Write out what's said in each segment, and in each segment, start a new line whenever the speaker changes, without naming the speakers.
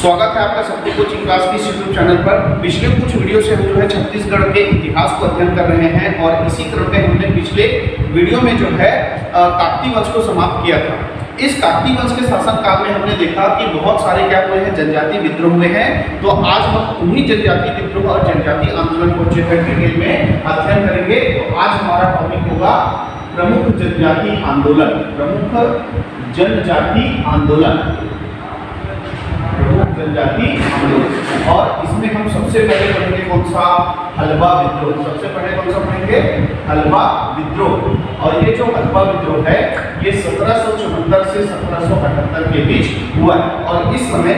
स्वागत है आपका सबके कोचिंग क्लास की यूट्यूब चैनल पर। पिछले कुछ वीडियो से हम जो है छत्तीसगढ़ के इतिहास को अध्ययन कर रहे हैं और इसी क्रम में हमने पिछले वीडियो में जो है काकतीय वंश को समाप्त किया था। इस काकतीय वंश के शासन काल में हमने देखा कि बहुत सारे क्या हुए हैं, जनजातीय विद्रोह हुए हैं। तो आज हम उन्हीं जनजातीय विद्रोह और जनजातीय आंदोलन को डिटेल में अध्ययन करेंगे। तो आज हमारा टॉपिक होगा प्रमुख जनजातीय आंदोलन। प्रमुख जनजातीय आंदोलन, प्रमुख जनजातीय आंदोलन। और इसमें हम सबसे पहले पढ़ेंगे कौन सा? हलबा विद्रोह। सबसे पहले कौन सा पढ़ेंगे? हलबा विद्रोह। और ये जो हलबा विद्रोह है ये 1774 से 1778 के बीच हुआ है। और इस समय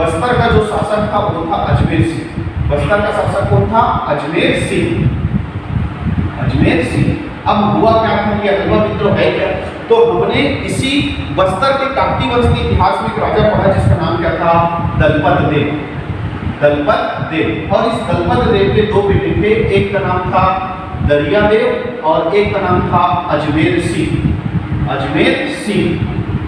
बस्तर का जो शासक था वो था अजमेर सिंह। बस्तर का शासक कौन था? अजमेर सिंह। अजमेर सिंह। अब हुआ क्या था? ये हलबा विद्रोह है क्या? तो हमने इसी बस्तर के काकतीय वंश के इतिहास में एक राजा पढ़ा जिसका नाम क्या था? दलपत देव। दलपत देव। और इस दलपत देव के दो बेटे थे, एक का नाम था दरिया देव और एक का नाम था अजमेर सिंह। अजमेर सिंह।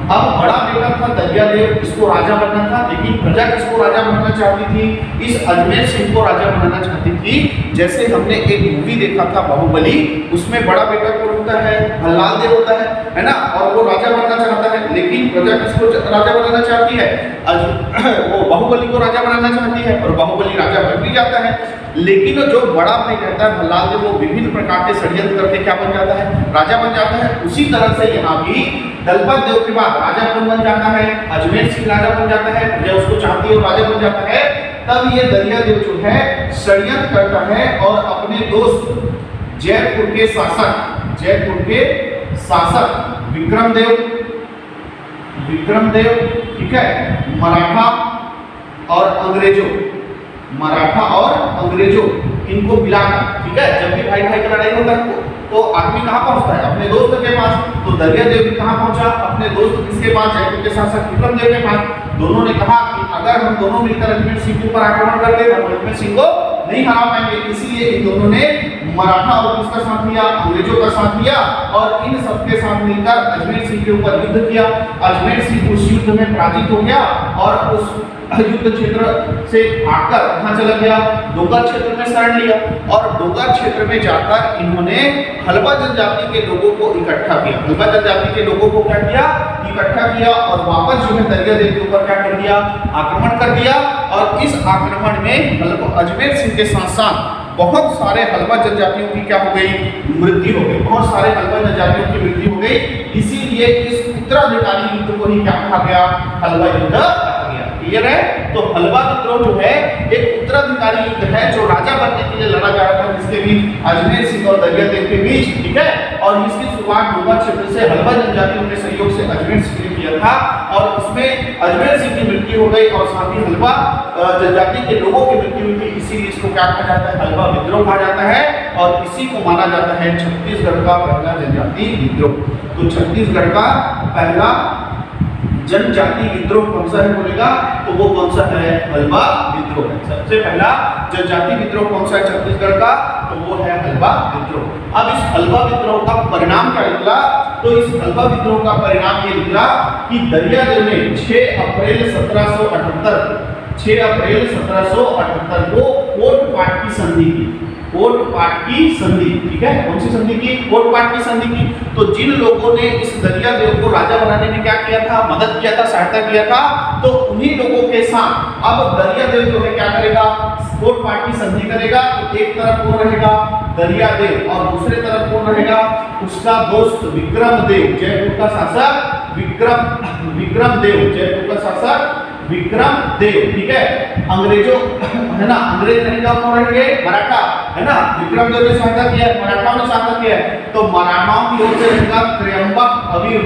अब बड़ा बेटा था दरिया देव, इसको राजा बनना था, लेकिन प्रजा किसको राजा बनना चाहती थी? इस अजमेर सिंह को राजा बनाना चाहती थी। जैसे हमने एक मूवी देखा था बाहुबली, उसमें बड़ा बेटा कौन होता है? भल्लाल देव होता है ना। और वो राजा बनना चाहता है, लेकिन प्रजा किसको राजा बनाना चाहती है? वो बाहुबली को राजा बनाना चाहती है और बाहुबली राजा बन भी जाता है। लेकिन जो बड़ा भाई रहता है भल्लाल देव, वो विभिन्न प्रकार के षड्यंत्र करके क्या बन जाता है? राजा बन जाता है। उसी तरह से यहाँ भी दलपत देव के बाद राजा कौन बन जाता है? अजमेर सिंह राजा बन जाता है। प्रजा उसको चाहती है और राजा बन जाता है। तब ये दरिया देव जो है षड्यंत्र करता है और अपने दोस्त जयपुर के शासक विक्रम देव, ठीक है, मराठा और अंग्रेजों इनको मिलाकर, ठीक है, जब भी भाई भाई का लड़ाई होता है तो आदमी कहाँ पहुंचता है? अपने दोस्त के पास। तो दरिया देव भी कहाँ पहुंचा? अपने दोस्त किसके पास? जयपुर के शासक विक्रम देव के पास। दोनों ने कहा कि अगर हम दोनों मिलकर अजमेर सिंह के ऊपर आक्रमण करते हैं तो हम अजमेर सिंह को नहीं हरा पाएंगे। इसीलिए इन दोनों ने मराठा और किसका साथ लिया? अंग्रेजों का साथ लिया और इन सबके साथ मिलकर अजमेर सिंह के ऊपर युद्ध किया। अजमेर सिंह उस युद्ध में पराजित हो गया और उस युद्ध क्षेत्र से भागकर कहां चला गया? डोगर क्षेत्र में शरण लिया। और डोगर क्षेत्र में जाकर इन्होंने हलबा जनजाति के लोगों को इकट्ठा किया। हलबा जनजाति के लोगों को क्या किया? इकट्ठा किया और वापस जो है दरिया देव के ऊपर क्या कर दिया? आक्रमण कर दिया। और इस आक्रमण में अजमेर सिंह के साथ साथ बहुत सारे हलबा जनजातियों की क्या हो गई? मृत्यु हो गई। बहुत सारे हलबा जनजातियों की मृत्यु हो गई। इसीलिए इस उत्तराधिकारी युद्ध को ही क्या कहा गया? हलबा युद्ध कहा गया। क्लियर है? तो हलबा विद्रोह जो है एक उत्तराधिकारी युद्ध है जो राजा बनने के लिए लड़ा जा रहा था, जिसके बीच अजमेर सिंह और दरिया देव के बीच, ठीक है। और इसकी शुरुआत डोगर क्षेत्र से हलबा जनजातियों के सहयोग से अजमेर सिंह ने किया था और इसमें अजमेर सिंह की मृत्यु हो गई और साथ ही हलबा जनजाति के लोगों की मृत्यु हुई थी। इसीलिए इसको क्या कहा जाता है? हलबा विद्रोह कहा जाता है। और इसी को माना जाता है छत्तीसगढ़ का पहला जनजातीय विद्रोह। तो छत्तीसगढ़ का पहला जनजातीय विद्रोह कौन सा है बोलेगा? तो वो कौन सा है? हलबा विद्रोह है। सबसे पहला जनजातीय विद्रोह कौन सा है छत्तीसगढ़ का? तो वो है हलबा विद्रोह। अब इस हलबा विद्रोह का परिणाम क्या निकला? तो इस हलबा विद्रोह का परिणाम ये निकला कि दरिया देव ने 6 अप्रैल 1778 को कोटपाट की संधि की। कोटपाट की संधि, ठीक है। कौन सी संधि की? कोटपाट की संधि की। तो जिन लोगों ने इस दरिया देव को राजा बनाने में क्या किया था? मदद किया था, सहायता किया था, तो उन्हीं लोगों के साथ अब दरिया देव जो है क्या करेगा? कोटपाट की संधि करेगा। तो एक तरफ कौन रहेगा? दरिया देव और दूसरे तरफ कौन रहेगा? उसका दोस्त विक्रम देव, जयपुर का शासक विक्रम देव, जयपुर का शासक विक्रम देव, ठीक है। अंग्रेजों है ना, अंग्रेज रहेगा, कौन रहेंगे? मराठा, है ना। विक्रम देव ने सहायता किया है, मराठाओं ने सहायता किया है, तो मराठाओं की ओर से रहेगा त्र्यंबक अवीर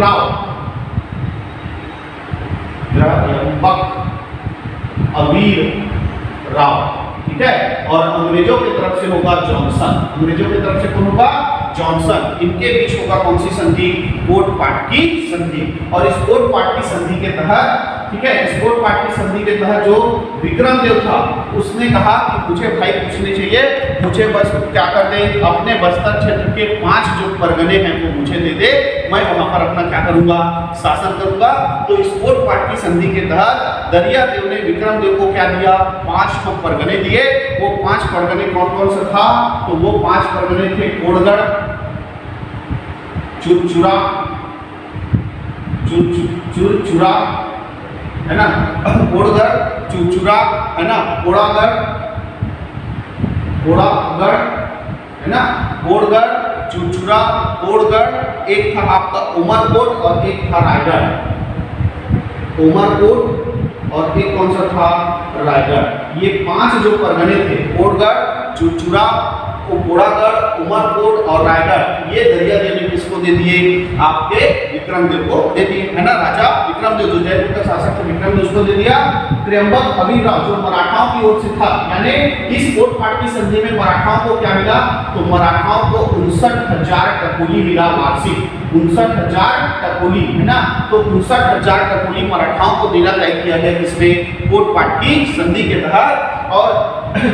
राव, ठीक है। और अंग्रेजों की तरफ से होगा जॉनसन। अंग्रेजों की तरफ से कौन होगा? जॉनसन। इनके बीच होगा कौन सी संधि? कोटपाट की संधि। और इस कोटपाट की संधि के तहत ठीक है। स्पोर्ट पार्टी संधि के तहत जो विक्रमदेव था उसने कहा कि मुझे भाई कुछ नहीं चाहिए, मुझे बस क्या कर दे, अपने बस्तर क्षेत्र के 5 जो परगने हैं वो मुझे दे दे, मैं वहां पर अपना क्या करूंगा, शासन करूंगा। तो स्पोर्ट पार्टी संधि के तहत दरियादेव ने विक्रमदेव को क्या दिया, 5 ठो परगने दिए। वो 5 परगने कौन कौन से था, तो वो 5 परगने थे कोड़गढ़, चुरचुरा, चुरचुरा है ना, कोड़गढ़, चुरचुरा है ना, कोड़ागढ़, कोड़ागढ़ है ना, कोड़गढ़, चुरचुरा, कोड़गढ़, एक था आपका उमरकोट और एक था रायगढ़, उमरकोट और एक कौन सा था, रायगढ़। ये 5 जो परगने थे, कोड़गढ़, चुरचुरा, कोड़ागढ़, उमरकोट और रायगढ़, ये दरियादेव ने किसको दे दिए, आपके विक्रमदेव को दे दिए, है ना। राजा विक्रमदेव जो जयपुर का शासक थे विक्रमदेव, उसको दे दिया। त्र्यंबक अभिराव जो मराठाओं की ओर से था, यानी इस स्पोर्ट पार्टी संधि में मराठाओं को क्या मिला, तो मराठाओं को 59,000 टकोली मिला वार्षिक, 59,000 टकोली, है ना। तो 59,000 टकोली मराठाओं को देना तय किया गया किसने, स्पोर्ट पार्टी संधि के तहत। और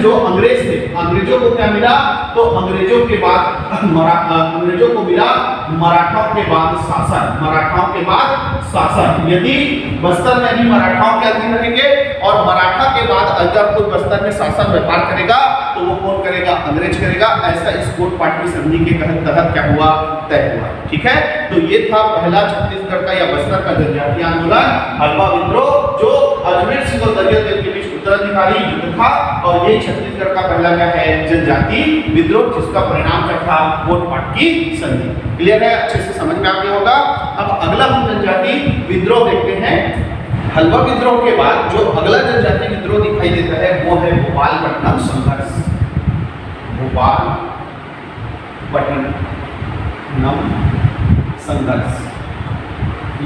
जो अंग्रेज थे, अंग्रेजों को क्या मिला, तो अंग्रेजों के बाद अंग्रेजों को मिला मराठाओं के बाद शासन, मराठाओं के बाद शासन। यदि बस्तर में भी मराठाओं के अधीन रहेंगे और मराठा के बाद अगर कोई बस्तर में शासन व्यापार करेगा तो वो कौन करेगा, अंग्रेज करेगा। ऐसा स्पोर्ट पार्टी संधि के तहत क्या हुआ, तय हुआ, ठीक है। तो ये था पहला छत्तीसगढ़ का या बस्तर का जनजातीय आंदोलन, हलवा विद्रोह, जो अजमेर सिंह और दरियादेव के बीच उत्तराधिकारी युद्ध था। और ये छत्तीसगढ़ का पहला क्या है, जनजातीय विद्रोह, जिसका परिणाम क्या था, स्पोर्ट पार्टी संधि। क्लियर है, अच्छे से समझ में आ गया होगा। अब अगला हम जनजातीय विद्रोह देखते हैं। हलवा विद्रोह के बाद जो अगला जनजातीय विद्रोह दिखाई देता है वो है भोपालपट्टनम संघर्ष। भोपालपट्टनम संघर्ष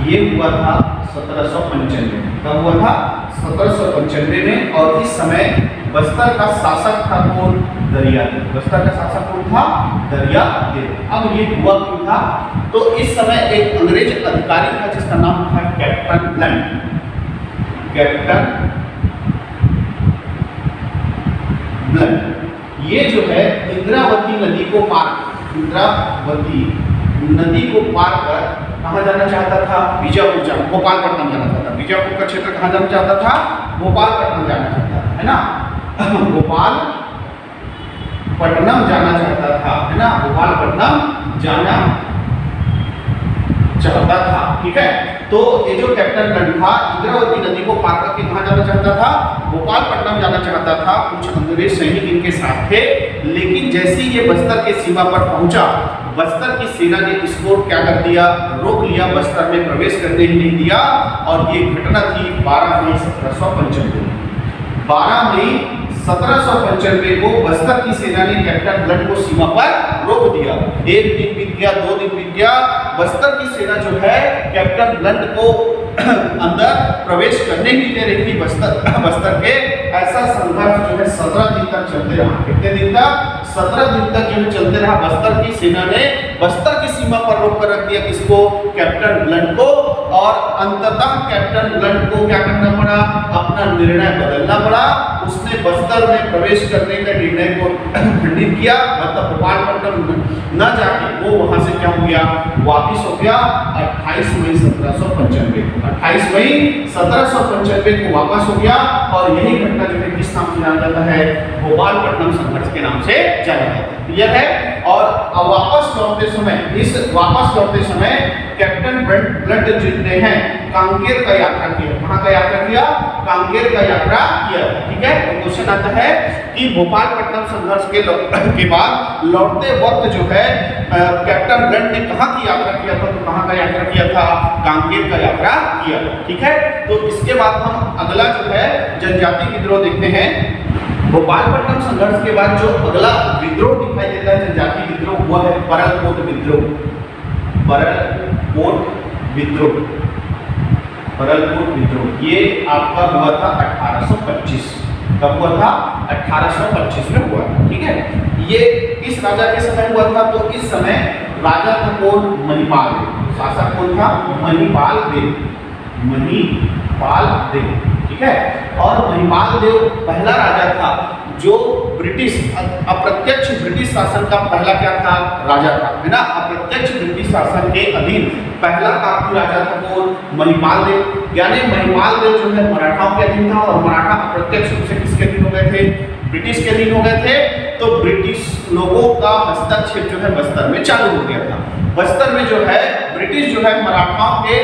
ये हुआ था 1795। कब हुआ था, 1795 में। और इस समय बस्तर का शासक था कौन, दरियादेव। बस्तर का शासक कौन था, दरियादेव। अब ये हुआ क्यों था, तो इस समय एक अंग्रेज अधिकारी था जिसका नाम था कैप्टन ब्लंट। कैप्टन ब्लंट ये जो है इंद्रावती नदी को पार, इंद्रावती नदी को पार कर कहाँ जाना चाहता था, बीजापुर जाना, भोपालपट्टनम जाना चाहता था। बीजापुर का क्षेत्र कहाँ जाना चाहता था, भोपालपट्टनम जाना चाहता था, है ना। भोपालपट्टनम जाना चाहता था, है ना, भोपालपट्टनम जाना चाहता था, ठीक है। तो ये जो कैप्टन ब्लंट था इंद्रावती नदी को पार करके कहाँ जाना चाहता था, भोपालपट्टनम जाना चाहता था। कुछ अंग्रेज सैनिक इनके साथ थे, लेकिन जैसे ही ये बस्तर के सीमा पर पहुंचा, बस्तर की सेना ने इसको क्या कर दिया, रोक लिया, बस्तर में प्रवेश करने ही नहीं दिया। और ये घटना थी 12 मई 1795। 12 मई 1795 को बस्तर की सेना ने कैप्टन ब्लंट को सीमा पर रोक दिया। 1 दिन बीत गया, 2 दिन बीत गया, बस्तर की सेना जो है कैप्टन ब्लंट को अंदर प्रवेश करने ही दे रही थी बस्तर के। ऐसा संघर्ष जो है 17 दिन तक चलते रहा। कितने दिन तक, 17 दिन तक जो है चलते रहा। बस्तर की सेना ने बस्तर की सीमा पर रोक कर रख दिया किसको, कैप्टन ब्लंट को। और अंततः कैप्टन ब्लंट को क्या करना पड़ा, अपना निर्णय बदलना पड़ा। उसने बस्तर में प्रवेश करने के निर्णय को खंडित किया, मतलब भोपालपट्टनम न जाके वो वहां से क्या हो गया, वापिस हो गया। 28 मई 1795 28 मई 1795 को वापस हो गया। और यही घटना जो है किस नाम से जाना जाता है, भोपालपट्टनम संघर्ष के नाम से जाना जाता है। क्लियर है। और वापस लौटते समय कैप्टन ब्लंट जितने हैं कांकेर का यात्रा किया। कहाँ का यात्रा किया, कांकेर का यात्रा किया, ठीक है। तो क्वेश्चन आता है कि भोपालपट्टनम संघर्ष के बाद लौटते वक्त जो है कैप्टन ब्लंट ने कहाँ की यात्रा किया था, तो कहाँ का यात्रा किया था, कांकेर का यात्रा किया, ठीक है। तो इसके बाद हम अगला जो है जनजातीय विद्रोह देखते हैं। भोपालपट्टनम संघर्ष के बाद जो अगला विद्रोह दिखाई देता है जनजातीय विद्रोह, वह है परलकोट विद्रोह। परलकोट विद्रोह, परलकोट विद्रोह ये आपका हुआ था 1825। कब हुआ था, 1825 में हुआ था, ठीक है। ये किस राजा के समय हुआ था, तो इस समय राजा था कौन, मणिपाल देव। शासक कौन था, मणिपाल देव। मणिपाल पाल देव, ठीक है। और महिपाल देव पहला राजा था जो ब्रिटिश अप्रत्यक्ष ब्रिटिश शासन का पहला क्या था, राजा था, है ना। अप्रत्यक्ष ब्रिटिश शासन के अधीन पहला काफी राजा था कौन, महिपाल देव। यानी महिपाल देव जो है मराठाओं के अधीन था और मराठा अप्रत्यक्ष रूप से किसके अधीन हो गए थे, ब्रिटिश के अधीन हो गए थे। तो ब्रिटिश लोगों का हस्तक्षेप जो है बस्तर में चालू हो गया था। बस्तर में जो है ब्रिटिश जो है मराठाओं के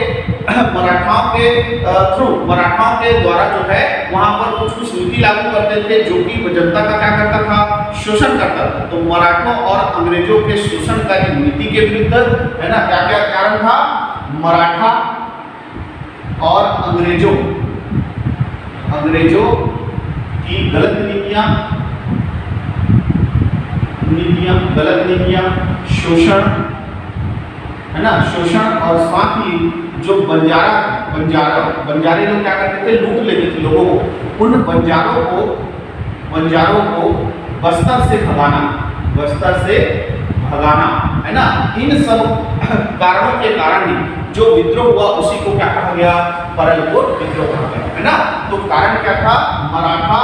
थ्रू, मराठाओं के द्वारा जो है वहां पर कुछ नीति लागू करते थे जो कि जनता का क्या करता था, शोषण करता था। तो मराठों और अंग्रेजों के शोषणकारी नीति के विरुद्ध, है ना, क्या क्या कारण था, मराठा और अंग्रेजों की गलत नीतियां, गलत नीतियां, शोषण, है ना, शोषण, और साथ ही जो बंजारे लोग क्या करते थे, लूट लेते थे लोगों को। उन बंजारों को बस्तर से भगाना, है ना। इन सब कारणों के कारण ही जो विद्रोह हुआ उसी को क्या कहा गया, परलकोट विद्रोह कहा गया, है ना। तो कारण क्या था, मराठा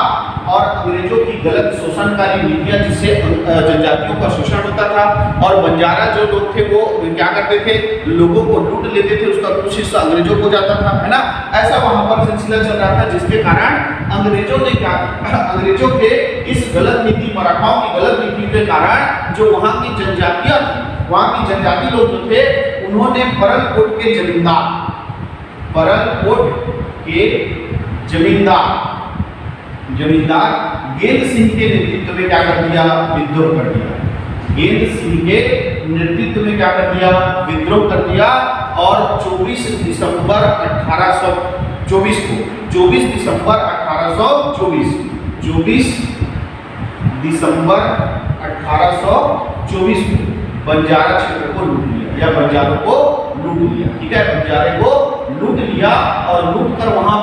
और अंग्रेजों की गलत शोषणकारी नीतियां जिससे जनजातियों का शोषण होता था। और बंजारा जो लोग थे वो क्या करते थे, लोगों को लूट लेते थे, उसका कुछ हिस्सा अंग्रेजों को जाता था, है ना। ऐसा वहां पर सिलसिला चल रहा था जिसके कारण अंग्रेजों के इस गलत नीति, मराठाओं की गलत नीति के कारण जो वहां की जनजातियां थी, वहां की जनजाति लोग जो थे उन्होंने परलकोट के जमींदार गेंद सिंह के नेतृत्व में क्या कर दिया, विद्रोह कर दिया। गेंद सिंह के नेतृत्व में क्या कर दिया, विद्रोह कर दिया। और 24 दिसंबर 1824 को 24 दिसंबर 1824 को बंजारा क्षेत्र को लूट लिया, या बंजारों को लूट लिया, ठीक है। बंजारे को लूट लिया और लूट कर वहां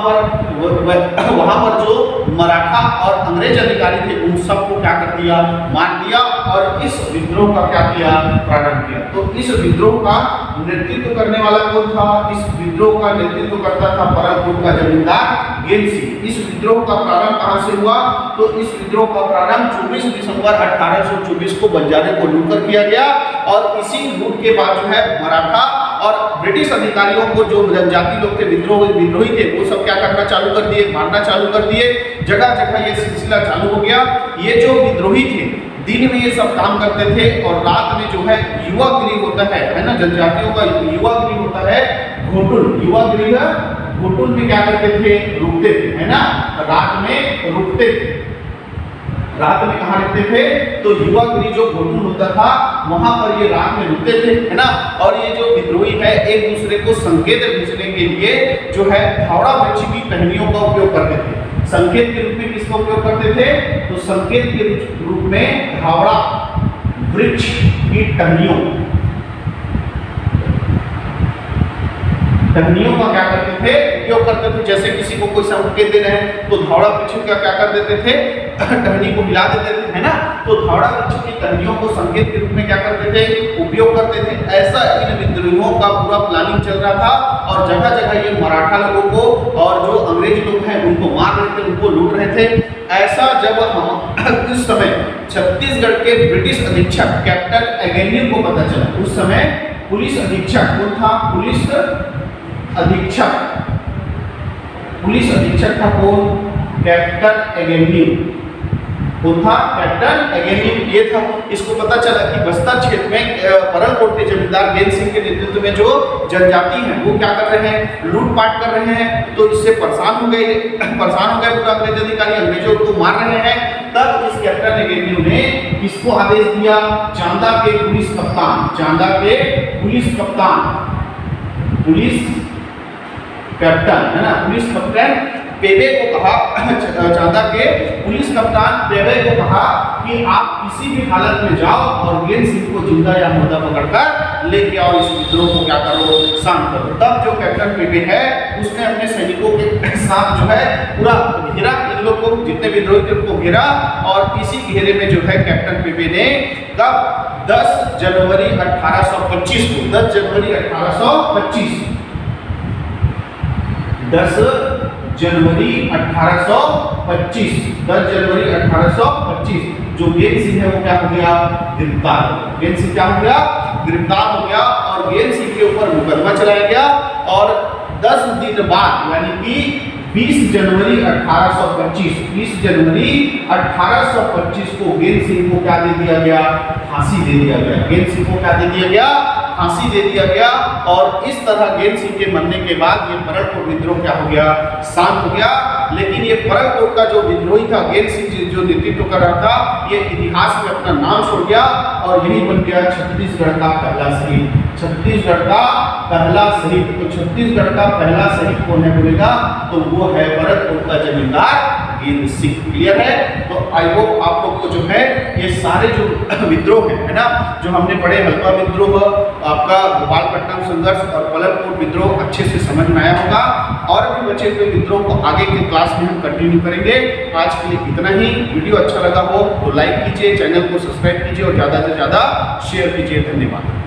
पर जो मराठा और अंग्रेज अधिकारी थे उन सबको क्या कर दिया, मार दिया। और इस विद्रोह का क्या किया, प्रारंभ किया। तो इस विद्रोह का नेतृत्व करने वाला कौन था, इस विद्रोह का नेतृत्व करता था परलकोट का जमींदार गेंद सिंह। इस विद्रोह का प्रारंभ कहां से हुआ, तो इस विद्रोह का प्रारंभ 24 दिसंबर 1824 को बंजारे को लूट कर किया गया। और इसी लूट के बाद जो है मराठा और ब्रिटिश अधिकारियों को, जो जनजाति लोग थे, विद्रोही थे, वो सब क्या करना चालू कर दिए, मारना चालू कर दिए। जगह जगह ये सिलसिला चालू हो गया। ये जो विद्रोही थे दिन में ये सब काम करते थे और रात में जो है युवा गृह होता है ना, जनजातियों का युवा गृह होता है, घोटुल, युवा गृह घोटुल में क्या करते थे, रुकते थे, है ना। रात में रुकते थे। रात में कहाँ रुकते थे, तो युवा गृह जो घोटुल होता था वहां पर ये रात में रुकते थे, है ना। और ये जो विद्रोही है एक दूसरे को संकेत भेजने के लिए जो है फावड़ा वृक्ष की टहनियों का उपयोग करते थे। संकेत के रूप में किसका उपयोग करते थे, तो संकेत के रूप में फावड़ा वृक्ष की टहनियों का क्या करते थे, उपयोग करते थे। जैसे किसी को कोई संकेत दे रहे हैं तो धावड़ा वृक्ष का क्या कर देते थे, टहनी को हिला देते थे, है ना। तो धावड़ा वृक्ष की टहनियों को संकेत के रूप में क्या करते थे, उपयोग करते थे। ऐसा इन विद्रोहियों का पूरा प्लानिंग चल रहा था। और जगह जगह ये मराठा लोगों को और जो अंग्रेज लोग हैं उनको मार रहे थे, उनको लूट रहे थे। ऐसा जब हम उस समय छत्तीसगढ़ के ब्रिटिश अधीक्षक कैप्टन एगेन्यू को पता चला, उस समय पुलिस अधीक्षक कौन था, पुलिस अधीक्षक था कौन, कैप्टन एगेन्यू। कौन था, कैप्टन एगेन्यू ये था। इसको पता चला कि बस्तर क्षेत्र में परलकोट के जमींदार गेंद सिंह के नेतृत्व में जो जनजाति है वो क्या कर रहे हैं, लूटपाट कर रहे हैं। तो इससे परेशान हो गए पूरा अंग्रेज अधिकारी, अंग्रेजों को मार रहे हैं। तब इस कैप्टन एगेन्यू ने किसको आदेश दिया, चांदा के पुलिस कैप्टन, है ना, पुलिस कैप्टन पेवे को कहा, चांदा के पुलिस कप्तान पेवे को कहा कि आप किसी भी हालत में जाओ और गेंद सिंह को जिंदा या मुर्दा पकड़कर लेके आओ, इस विद्रोह को क्या करो, शांत करो। तब जो कैप्टन पेवे है उसने अपने सैनिकों के साथ जो है पूरा घेरा, इन लोग को जितने विद्रोही थे उनको घेरा। और इसी घेरे में जो है कैप्टन पेवे ने कब 10 जनवरी 1825 को 10 जनवरी 1825 10 जनवरी 1825, 10 जनवरी 1825 जो गेन सिंह है वो क्या हो गया, गिरफ्तार हो गया। गेन सिंह क्या हो गया, गिरफ्तार हो गया और गेन सिंह के ऊपर मुकदमा चलाया गया और 10 दिन बाद यानी कि 20 जनवरी 1825, 20 जनवरी 1825 को गेन सिंह को क्या दे दिया गया, फांसी दे दिया गया। गेन सिंह को क्या दे दिया गया, फांसी दे दिया गया। और इस तरह गेन सिंह के मरने के बाद ये परलकोट विद्रोह क्या हो गया, शांत हो गया। लेकिन ये परलकोट का जो विद्रोही था गेन सिंह जो नेतृत्व कर रहा था, ये इतिहास में अपना नाम छोड़ गया और यही बन गया छत्तीसगढ़ का पहला शहीद। छत्तीसगढ़ का पहला शहीद, तो छत्तीसगढ़ का पहला शहीद कौन है बोलेगा, तो वो है परलकोट का जमींदार गेन सिंह। क्लियर है? तो आई होप आप लोग को जो है ये सारे जो विद्रोह है ना, जो हमने पढ़े, हल्का विद्रोह, आपका गोपालपट्टनम संघर्ष और परलकोट विद्रोह अच्छे से समझ में आया होगा। और भी बचे हुए विद्रोह को आगे के क्लास में हम कंटिन्यू करेंगे। आज के लिए इतना ही। वीडियो अच्छा लगा हो तो लाइक कीजिए, चैनल को सब्सक्राइब कीजिए और ज़्यादा से ज़्यादा शेयर कीजिए। धन्यवाद।